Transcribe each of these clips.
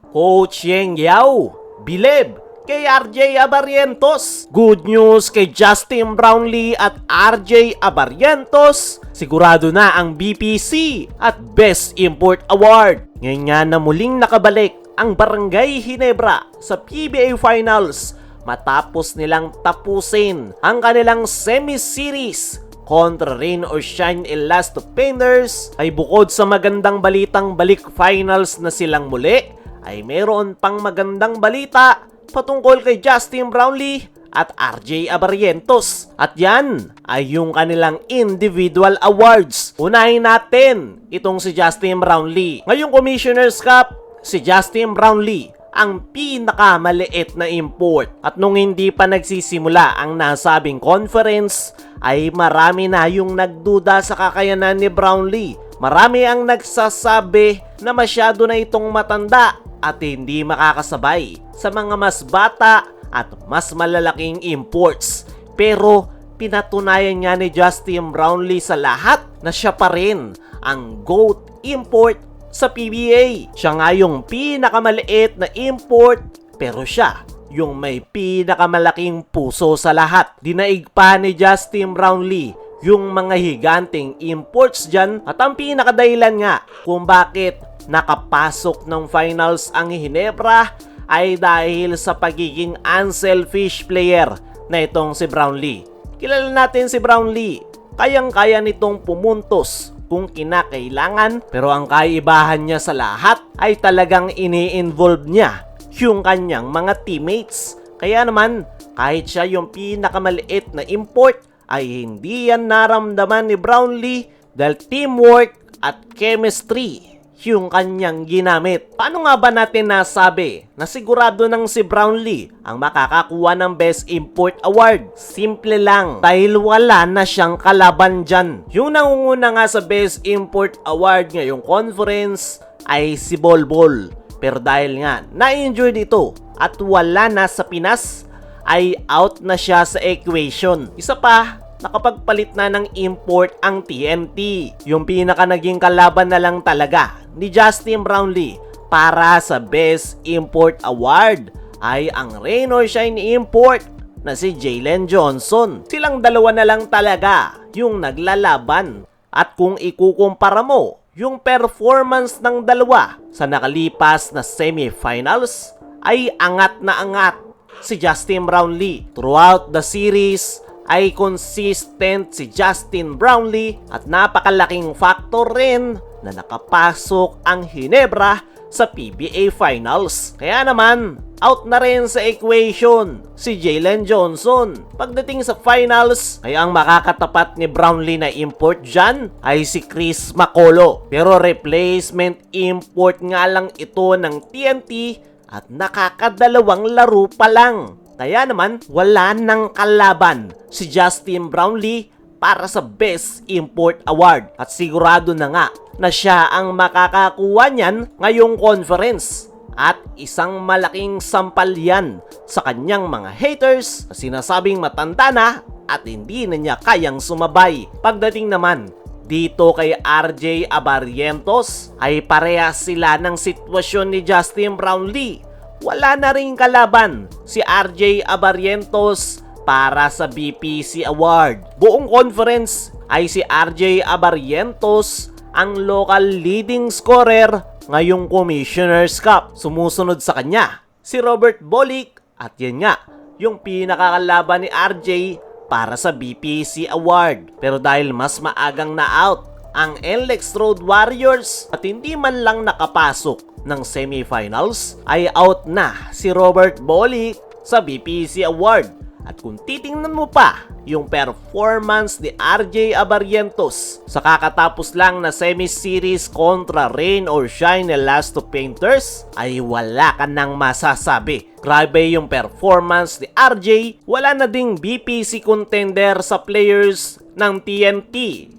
Coach Yeng Yao, bilib kay RJ Abarrientos. Good news kay Justin Brownlee at RJ Abarrientos. Sigurado na ang BPC at Best Import Award. Ngayon nga na muling nakabalik ang Barangay Ginebra sa PBA Finals matapos nilang tapusin ang kanilang semi-series kontra Rain or Shine Elasto Painters. Ay bukod sa magandang balitang balik finals na silang muli, ay meron pang magandang balita patungkol kay Justin Brownlee at RJ Abarrientos. At yan ay yung kanilang individual awards. Unahin natin itong si Justin Brownlee. Ngayong Commissioner's Cup, si Justin Brownlee ang pinakamaliit na import. At nung hindi pa nagsisimula ang nasabing conference, ay marami na yung nagduda sa kakayanan ni Brownlee. Marami ang nagsasabi na masyado na itong matanda at hindi makakasabay sa mga mas bata at mas malalaking imports. Pero pinatunayan niya ni Justin Brownlee sa lahat na siya pa rin ang GOAT import sa PBA. Siya nga yung pinakamaliit na import, pero siya yung may pinakamalaking puso sa lahat. Dinaig pa ni Justin Brownlee yung mga higanting imports dyan at ang pinakadahilan nga kung bakit nakapasok ng finals ang Ginebra ay dahil sa pagiging unselfish player na itong si Brownlee. Kilala natin si Brownlee, kayang-kaya nitong pumuntos kung kinakailangan, pero ang kaibahan niya sa lahat ay talagang ini-involve niya yung kanyang mga teammates. Kaya naman, kahit siya yung pinakamaliit na import, ay hindi yan naramdaman ni Brownlee dahil teamwork at chemistry yung kanyang ginamit. Paano nga ba natin nasabi na sigurado ng si Brownlee ang makakakuha ng Best Import Award? Simple lang, dahil wala na siyang kalaban dyan. Yung nangunguna nga sa Best Import Award ngayong conference ay si Bolbol. Pero dahil nga na-injured ito at wala na sa Pinas, ay out na siya sa equation. Isa pa, nakapagpalit na ng import ang TNT. Yung pinaka naging kalaban na lang talaga ni Justin Brownlee para sa Best Import Award ay ang Rain or Shine import na si Jalen Johnson. Silang dalawa na lang talaga yung naglalaban. At kung ikukumpara mo yung performance ng dalawa sa nakalipas na semifinals, ay angat na angat si Justin Brownlee. Throughout the series ay consistent si Justin Brownlee at napakalaking factor rin na nakapasok ang Ginebra sa PBA Finals. Kaya naman, out na rin sa equation si Jalen Johnson. Pagdating sa finals, ay ang makakatapat ni Brownlee na import dyan ay si Chris Makolo. Pero replacement import nga lang ito ng TNT at nakakadalawang laro pa lang. Kaya naman, wala nang kalaban si Justin Brownlee para sa Best Import Award. At sigurado na nga na siya ang makakakuha niyan ngayong conference. At isang malaking sampal yan sa kanyang mga haters na sinasabing matanda na at hindi na niya kayang sumabay. Pagdating naman dito kay RJ Abarrientos, ay parehas sila ng sitwasyon ni Justin Brownlee. Wala na ring kalaban si RJ Abarrientos para sa BPC Award. Buong conference ay si RJ Abarrientos ang local leading scorer ngayong Commissioner's Cup. Sumusunod sa kanya si Robert Bolick at yan nga yung pinakakalaban ni RJ para sa BPC Award. Pero dahil mas maagang na out ang NLEX Road Warriors at hindi man lang nakapasok ng semifinals, ay out na si Robert Bolick sa BPC Award. At kung titingnan mo pa yung performance ni RJ Abarrientos sa kakatapos lang na semi-series kontra Rain or Shine Elasto Painters, ay wala ka nang masasabi. Grabe yung performance ni RJ. Wala na ding BPC contender sa players ng TNT.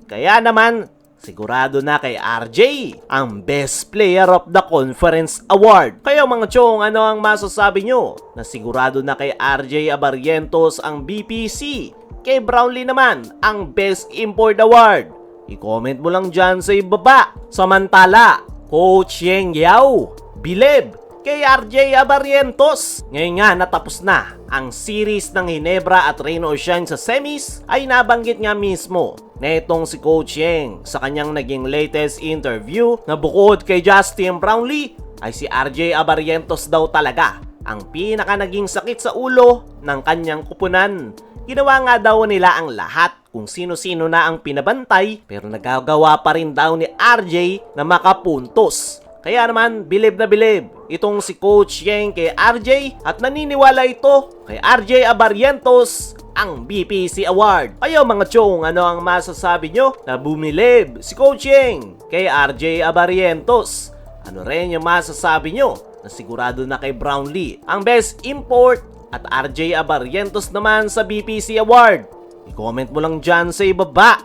Kaya naman, sigurado na kay RJ ang Best Player of the Conference Award. Kaya mga chong, ano ang masasabi nyo? Na sigurado na kay RJ Abarrientos ang BPC. Kay Brownlee naman ang Best Import Award. I-comment mo lang dyan sa ibaba. Samantala, Coach Yeng Yao, bilib kay RJ Abarrientos. Ngayon nga natapos na ang series ng Ginebra at Rain or Shine sa semis, ay nabanggit nga mismo netong si Coach Yeng sa kanyang naging latest interview na bukod kay Justin Brownlee ay si RJ Abarrientos daw talaga ang pinaka naging sakit sa ulo ng kanyang kupunan. Ginawa nga daw nila ang lahat kung sino-sino na ang pinabantay, pero nagagawa pa rin daw ni RJ na makapuntos. Kaya naman, bilib na bilib itong si Coach Yeng kay RJ at naniniwala ito kay RJ Abarrientos ang BPC Award. Ayaw mga chong, ano ang masasabi nyo na bumilib si Coach Yeng kay RJ Abarrientos? Ano rin yung masasabi nyo na sigurado na kay Brownlee ang best import at RJ Abarrientos naman sa BPC Award? I-comment mo lang dyan sa ibaba.